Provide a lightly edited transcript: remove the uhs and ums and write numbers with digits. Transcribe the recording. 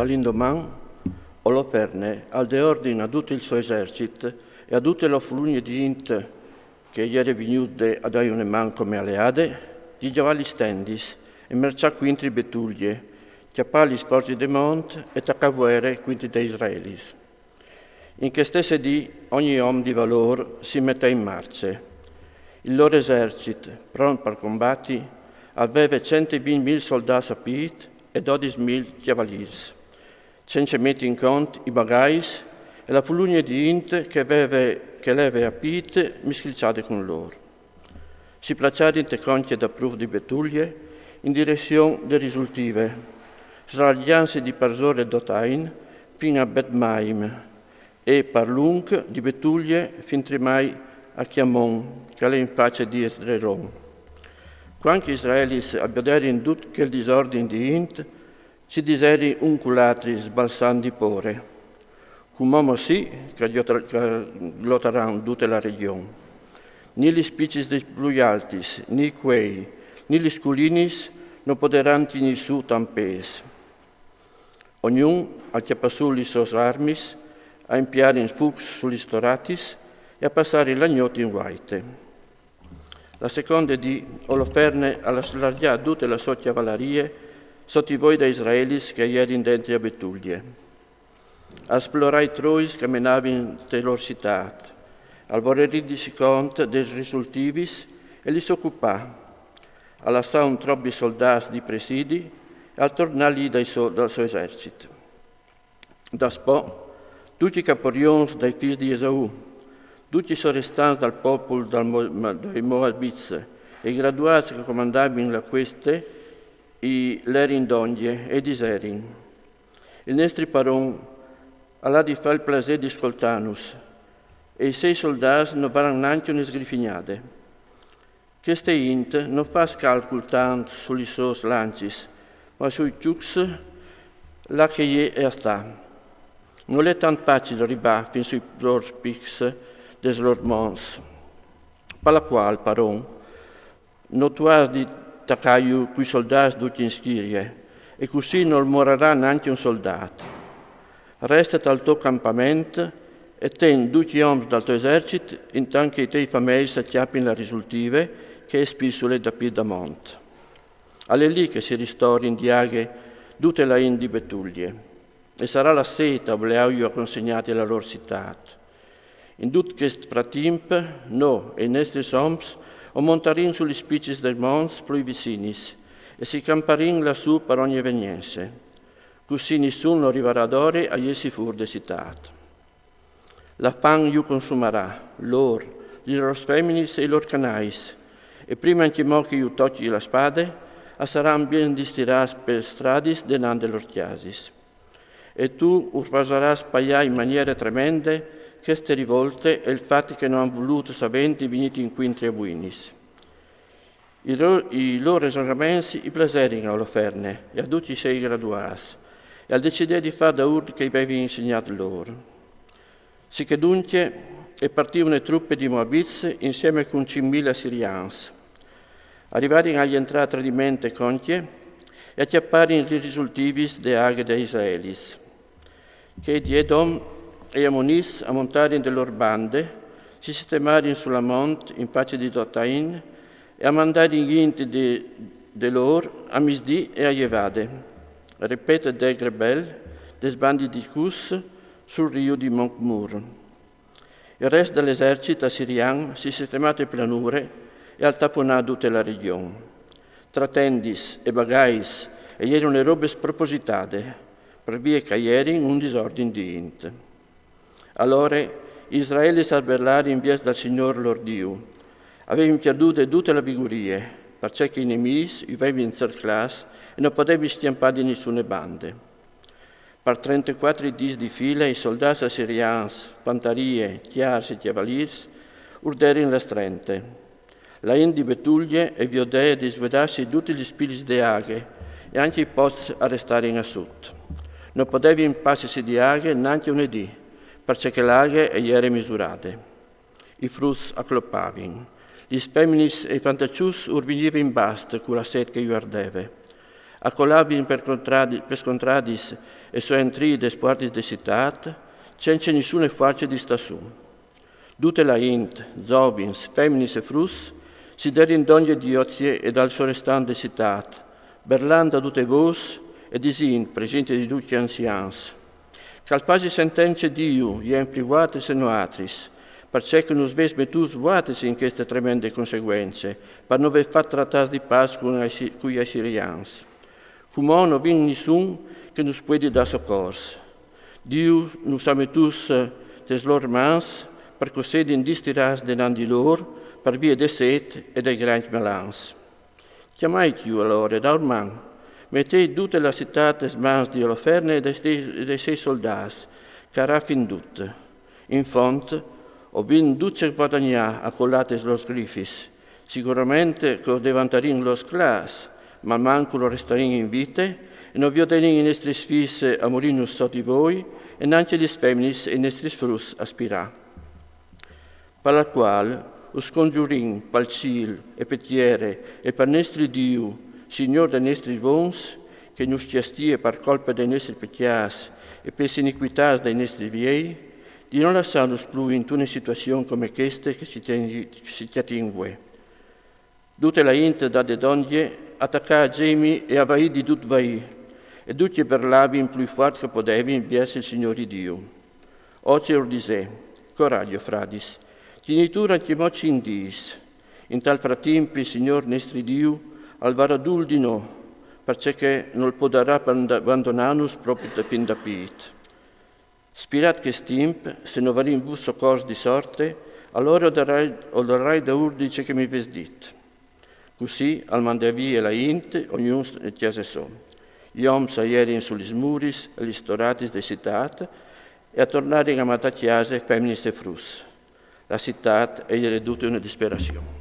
All'indomani, Oloferne, al de ordine a tutto il suo esercito e a tutte le flugne di gente che ieri venute ad Aioneman come alleade, di giavalli stendis e mercià quintri betuglie, chiappali sporti de mont e taccavuere quinti de Israelis. In che stesse dì ogni uomo di valor si mette in marcia. Il loro esercito, pronto per combatti, aveva 120.000 soldati a pied e 12.000 cavalieri, senza mettere in conto i bagagli e la fulugna di gente che aveva a pied misclicciate con loro. Si placciati in te conche da proof di betuglie in direzione delle risultive, sraglianze di Parzore e Dotain fino a Betmaim e per lung di betuglie fin trimai a Chiamon, che è in faccia di Esdreron. Quando gli israeli abbiaderi in tutto quel disordine di int, si diseri un culatri sbalsando di pore, come uomo sì che lotteranno tutta la regione. Ni gli spicis dei più alti, ni quei, ni gli sculinis non poteranno tenere su tampes. Ognuno a chiappasù le sue armi, a impiare in fux sugli storatis e a passare l'agnoti in guaite. La seconda di Oloferne alla slargiare tutte le sue cavallerie sotto i voi da Israelis che ieri in dentro a Betuglie. A esplorare i trois che menavano in loro città, al vorrei di conto dei risultivis e li s'occupà, a lasciare un troppo soldati di presidi e al tornare lì dal suo esercito. Da spo, tutti i caporions dai figli di Esaù, tutti i sorestanti dal popolo dei Moabiti e i graduati che comandavano la queste, i lerindongie e i diserin. Il nostro paron allà di fare il piacere di ascoltarnos e i 6 soldati non varanno neanche una sgriffignade. Queste int non fa calcolo tanto sugli suoi lancis, ma sui ciux là che è sta. Non è tanto facile arrivare fin sui loro spics des loro mons. Per la quale, paron, non tu hai di taccaiu quei soldati tutti in schirie, e così non morirà neanche un soldato. Resta al tuo campamento e ten 12 uomini dal tuo esercito, intanto che i tuoi famigli si acchiappino la risultive che è spisole da Piedamont. Alle lì che si ristori in diaghe tutte le in di Betuglie, e sarà la seta obliauio consegnati alla loro città. In tutto questo frattempo, no, e i nostri soms, o montarin sugli spicis del mons più vicinis, e si camparin lassù per ogni evenienza. Così nessuno arriverà d'ore a essi fur de città. La fan iu consumerà, loro, gli loro feminis e i loro canais, e prima che che iu tocchi la spade, saranno ben distirati per stradis denande loro chiasis. E tu urpaserai spaiare in maniere tremende queste rivolte e il fatto che non hanno voluto saventi veniti in quintri a buinis. I loro esorgamenti i plaserino a Oloferne e a tutti i 6 graduati e al decidere di fare da urti che avevi insegnato loro. Si che dunque e partivano le truppe di Moabit insieme con 5.000 siriani. Arrivati agli entrare a tradimento e conchie e acchiappare i risultivi de aghe de Israelis, che di Edom e Ammonis a montare in loro bande, si sistemari sulla monte in faccia di Dotain e a mandare in ghinte de loro a Misdi e a Jevade, ripete de Grebel, des bandi di Cus sul rio di Moncmur. Il resto dell'esercito assiriano si sistemate pianure e al taponà tutta la regione. Tra tendis e bagais e erano le robe spropositate, per via che ieri un disordine di int. Allora Israele s'alberlari in via dal Signore lor Dio. Avevano perduto tutte le vigurie, perché i nemici avevano incerclati e non potevano schiampare di nessuna bande. Per 34 giorni di fila i soldati assiriani, fantarie, chiari e cavalieri urderono la strente. La Indi Betuglie e Viodea di svedarsi tutti gli spiriti di aghe e anche i pozzi a restare in assut. Non potevi impassersi di aghe neanche un'edì, perché le aghe erano misurate. I frutti accloppavano. Gli feminis e i fantaccius urvenivano in basta con la sete che io ardeve. Accolabin per contradis e soentrides puartis de citat, cence nissune face di stassum. Dute la int, zovins, feminis e frus, si derin d'ogni diozie ed al sorestande citat, berlanda dute vos e disin presente di duci anzians. Calfasi sentence Diu, ien privates e noatris, perché che nos ves metus voates in queste tremende conseguenze, per non aver fatto trattas di paz cui ai sirians. Fumò non vin nessun che nos puede dar socors. Diu nos ha metus tes lor mans, per cossedin distiras denandi lor, per via de set e dei grandi melans. Chiamai Diu allora, da orman, mettei tutte le cittates mans di Oloferne e dei sei soldats, cara fin tutte. In font, ho vin duce guadagnà a collates los grifis, sicuramente che devantarin los clas, ma manco lo restarin in vite, e non vi odenin in estris fis a morinus so di voi, e nanche lis feminis in estris frus aspirà. Per la qual, us congiurin, palcil e petiere, e per nestri Diu, Signor de nestri vons, che nus ciastie per colpa dei nostri peccias e per iniquitas dei nostri viei, di non lasciarnos più in una situazione come questa che si tiatingue. Tutte la int da de donne attacca a Gemi e a vai di tut vai, e tutti per labin più forte che podevi inviarsi il Signore Dio. Oggi lo dice, coraggio, fradis, tinitura che moci in dis, in tal frattempo il Signor nostro Dio al varadul di no, perché non potrà abbandonarnos proprio fin da pit. Spirat che stimp, se non varin vus soccors di sorte, allora odorai da urdice che mi vesdit. Così al mandavi la int, ognuno chiese so. Iom saierin sulis muris e gli storatis de citat, e a tornare a mata chiese feminis e frus. La citat è redute una disperazione.